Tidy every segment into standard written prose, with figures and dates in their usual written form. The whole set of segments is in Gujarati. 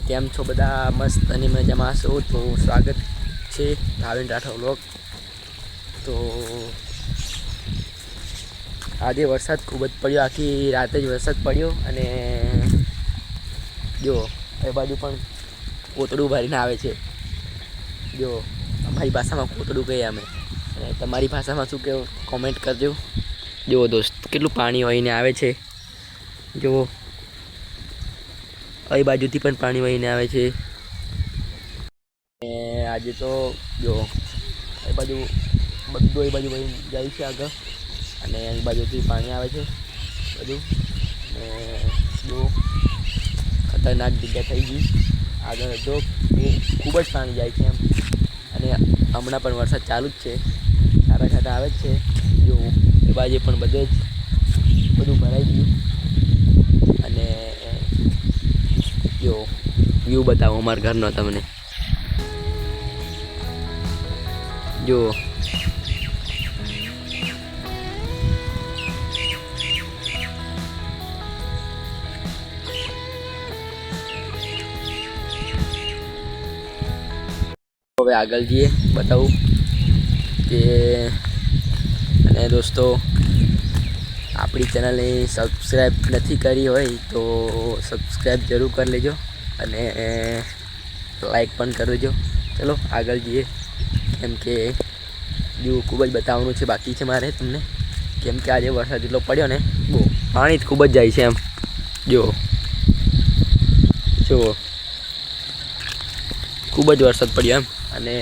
કેમ છો બધા? મસ્ત અને મજામાં છો? તો સ્વાગત છે ભાવિન રાઠોડ વ્લોગ. તો આજે વરસાદ ખૂબ જ પડ્યો, આખી રાતે જ વરસાદ પડ્યો. અને જો એ બાજુ પણ કોતડું ભરીને આવે છે. જો અમારી ભાષામાં કોતડું કહીએ અમે, અને તમારી ભાષામાં શું કહેવું કોમેન્ટ કરજો. જુઓ દોસ્ત, કેટલું પાણી વહીને આવે છે. જુઓ એ બાજુથી પણ પાણી વહીને આવે છે. આજે તો જો એ બાજુ બધું એ બાજુ વહી જાય છે આગળ, અને એ બાજુથી પાણી આવે છે બધું. ને જો ખતરનાક જગ્યા થઈ ગઈ આગળ, તો ખૂબ જ પાણી જાય છે એમ. અને હમણાં પણ વરસાદ ચાલુ જ છે, સારા સારા આવે જ છે. જો એ બાજુ પણ બધે જ બધું ભરાઈ ગયું. અને જો વ્યૂ બતાવો અમારા ઘરનો તમને. જો હવે આગળ જઈએ બતાવું કે. અને દોસ્તો, આપણી ચેનલને સબસ્ક્રાઈબ નથી કરી હોય તો સબસ્ક્રાઈબ જરૂર કરી લેજો, અને લાઈક પણ કરી દેજો. ચલો આગળ જઈએ, કેમ કે જો ખૂબ જ બતાવવાનું છે બાકી છે મારે તમને. કેમ કે આજે વરસાદ એટલો પડ્યો ને, બહુ પાણી જ ખૂબ જ જાય છે એમ. જો જુઓ, ખૂબ જ વરસાદ પડ્યો એમ. અને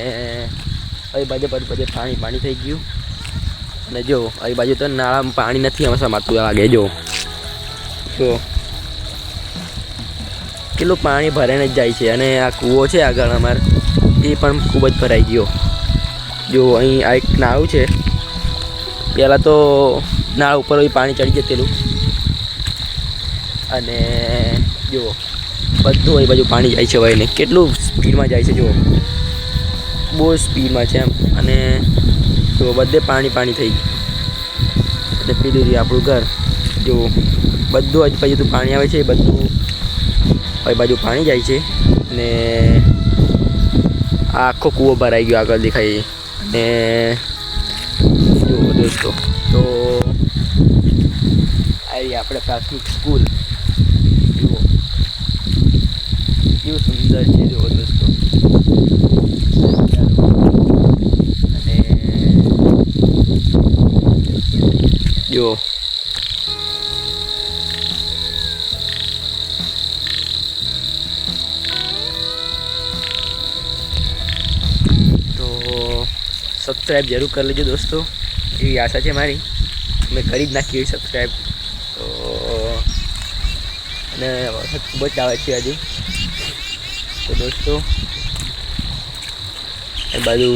એ બાજુ પર બધે પાણી થઈ ગયું. અને જો એ બાજુ તો નાળામાં પાણી નથી સમાતું લાગે. જો કેટલું પાણી ભરાઈને જ જાય છે. અને આ કૂવો છે આગળ અમારે, એ પણ ખૂબ જ ભરાઈ ગયો. જો અહીં આ એક નાળું છે. પહેલાં તો નાળ ઉપર પાણી ચડી જતેલું, અને જો બધું એ બાજુ પાણી જાય છે વહીને. કેટલું સ્પીડમાં જાય છે, જુઓ બહુ સ્પીડમાં છે એમ. અને જો બધે પાણી થઈ ગયું. અને પેલું રહ્યું આપણું ઘર, જો બધું જ બાજુ પાણી આવે છે, બધું એ બાજુ પાણી જાય છે. ને આ આખો કૂવો ભરાઈ ગયો આગળ દેખાય. અને જુઓ દોસ્તો, તો આવી આપણે પ્રાથમિક સ્કૂલ, જુઓ કેવું સુંદર છે. જુઓ દોસ્તો, અને જુઓ સબસ્ક્રાઈબ જરૂર કરી લેજો દોસ્તો, એવી આશા છે મારી. મેં કરી જ નાખી એવી સબસ્ક્રાઈબ. તો અને વરસાદ ખૂબ જ આવે છે હજી. તો દોસ્તો એ બાજુ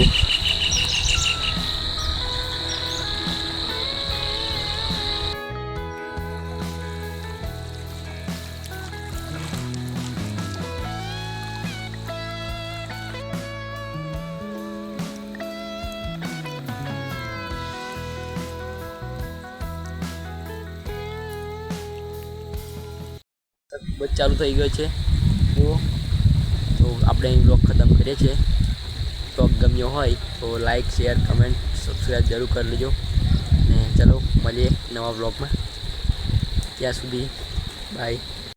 ખૂબ જ ચાલુ થઈ ગયો છે. જુઓ, તો આપણે અહીં બ્લોગ ખતમ કરીએ છીએ. બ્લોગ ગમ્યો હોય તો લાઈક, શેર, કમેન્ટ, સબસ્ક્રાઈબ જરૂર કરી લેજો. અને ચલો મળીએ નવા બ્લોગમાં. ત્યાં સુધી બાય.